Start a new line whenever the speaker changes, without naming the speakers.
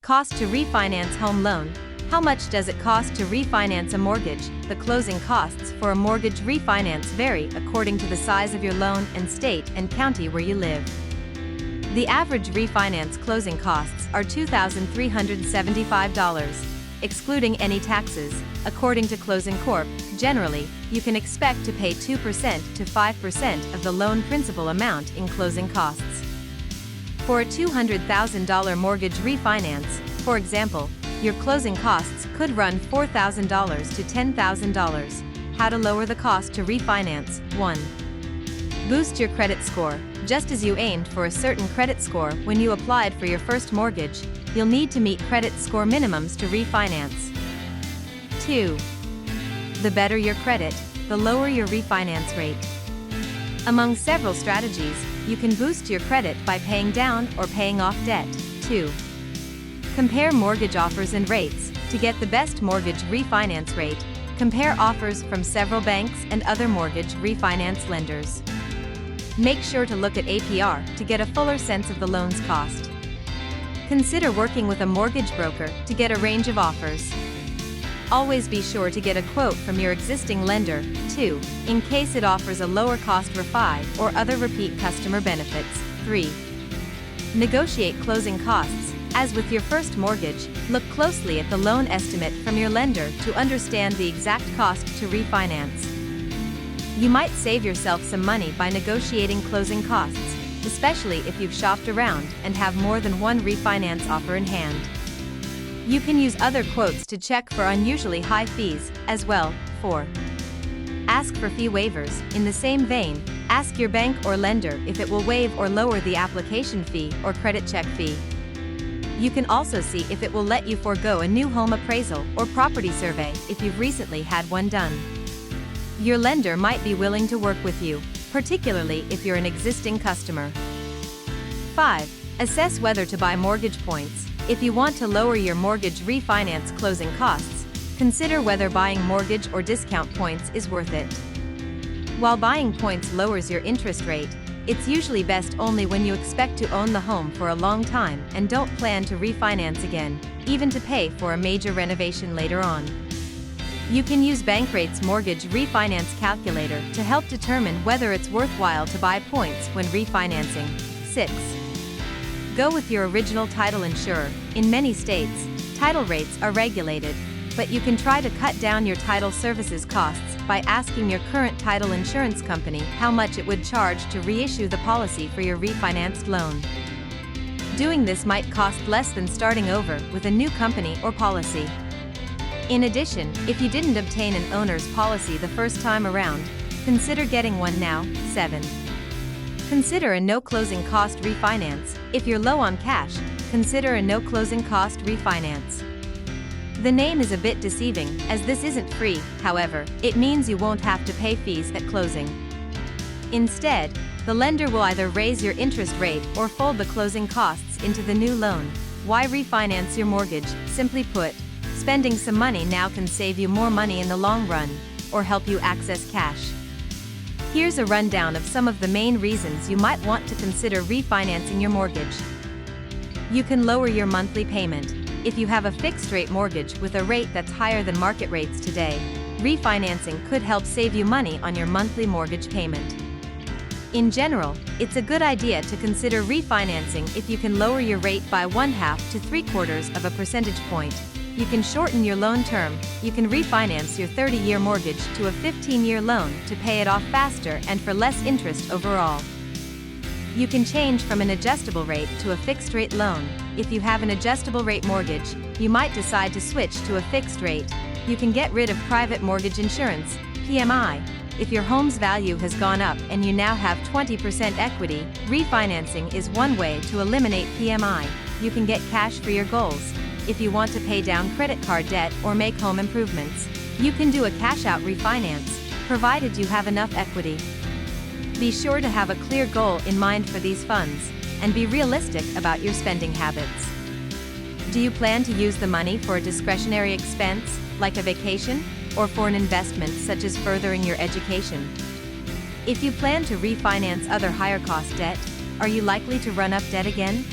Cost to refinance home loan. How much does it cost to refinance a mortgage? The closing costs for a mortgage refinance vary according to the size of your loan and state and county where you live. The average refinance closing costs are $2,375, excluding any taxes. According to ClosingCorp, generally, you can expect to pay 2% to 5% of the loan principal amount in closing costs. For a $200,000 mortgage refinance, for example, your closing costs could run $4,000 to $10,000. How to lower the cost to refinance. 1. Boost your credit score. Just as you aimed for a certain credit score when you applied for your first mortgage, you'll need to meet credit score minimums to refinance. 2. The better your credit, the lower your refinance rate. Among several strategies, you can boost your credit by paying down or paying off debt. 2. Compare mortgage offers and rates. To get the best mortgage refinance rate, compare offers from several banks and other mortgage refinance lenders. Make sure to look at APR to get a fuller sense of the loan's cost. Consider working with a mortgage broker to get a range of offers. Always be sure to get a quote from your existing lender, too, in case it offers a lower cost refi or other repeat customer benefits. 3. Negotiate closing costs. As with your first mortgage, look closely at the loan estimate from your lender to understand the exact cost to refinance. You might save yourself some money by negotiating closing costs, especially if you've shopped around and have more than one refinance offer in hand. You can use other quotes to check for unusually high fees, as well. 4. Ask for fee waivers. In the same vein, ask your bank or lender if it will waive or lower the application fee or credit check fee. You can also see if it will let you forego a new home appraisal or property survey if you've recently had one done. Your lender might be willing to work with you, particularly if you're an existing customer. 5. Assess whether to buy mortgage points. If you want to lower your mortgage refinance closing costs, consider whether buying mortgage or discount points is worth it. While buying points lowers your interest rate, it's usually best only when you expect to own the home for a long time and don't plan to refinance again, even to pay for a major renovation later on. You can use Bankrate's mortgage refinance calculator to help determine whether it's worthwhile to buy points when refinancing. 6. Go with your original title insurer. In many states, title rates are regulated, but you can try to cut down your title services costs by asking your current title insurance company how much it would charge to reissue the policy for your refinanced loan. Doing this might cost less than starting over with a new company or policy. In addition, if you didn't obtain an owner's policy the first time around, consider getting one now. 7. Consider a no closing cost refinance. If you're low on cash, consider a no closing cost refinance. The name is a bit deceiving, as this isn't free. However, it means you won't have to pay fees at closing. Instead, the lender will either raise your interest rate or fold the closing costs into the new loan. Why refinance your mortgage? Simply put, spending some money now can save you more money in the long run, or help you access cash. Here's a rundown of some of the main reasons you might want to consider refinancing your mortgage. You can lower your monthly payment. If you have a fixed-rate mortgage with a rate that's higher than market rates today, refinancing could help save you money on your monthly mortgage payment. In general, it's a good idea to consider refinancing if you can lower your rate by 1/2 to 3/4 of a percentage point. You can shorten your loan term. You can refinance your 30-year mortgage to a 15-year loan to pay it off faster and for less interest overall. You can change from an adjustable rate to a fixed-rate loan. If you have an adjustable rate mortgage, you might decide to switch to a fixed rate. You can get rid of private mortgage insurance, PMI. If your home's value has gone up and you now have 20% equity, refinancing is one way to eliminate PMI. You can get cash for your goals. If you want to pay down credit card debt or make home improvements, you can do a cash-out refinance, provided you have enough equity. Be sure to have a clear goal in mind for these funds, and be realistic about your spending habits. Do you plan to use the money for a discretionary expense, like a vacation, or for an investment such as furthering your education? If you plan to refinance other higher-cost debt, are you likely to run up debt again?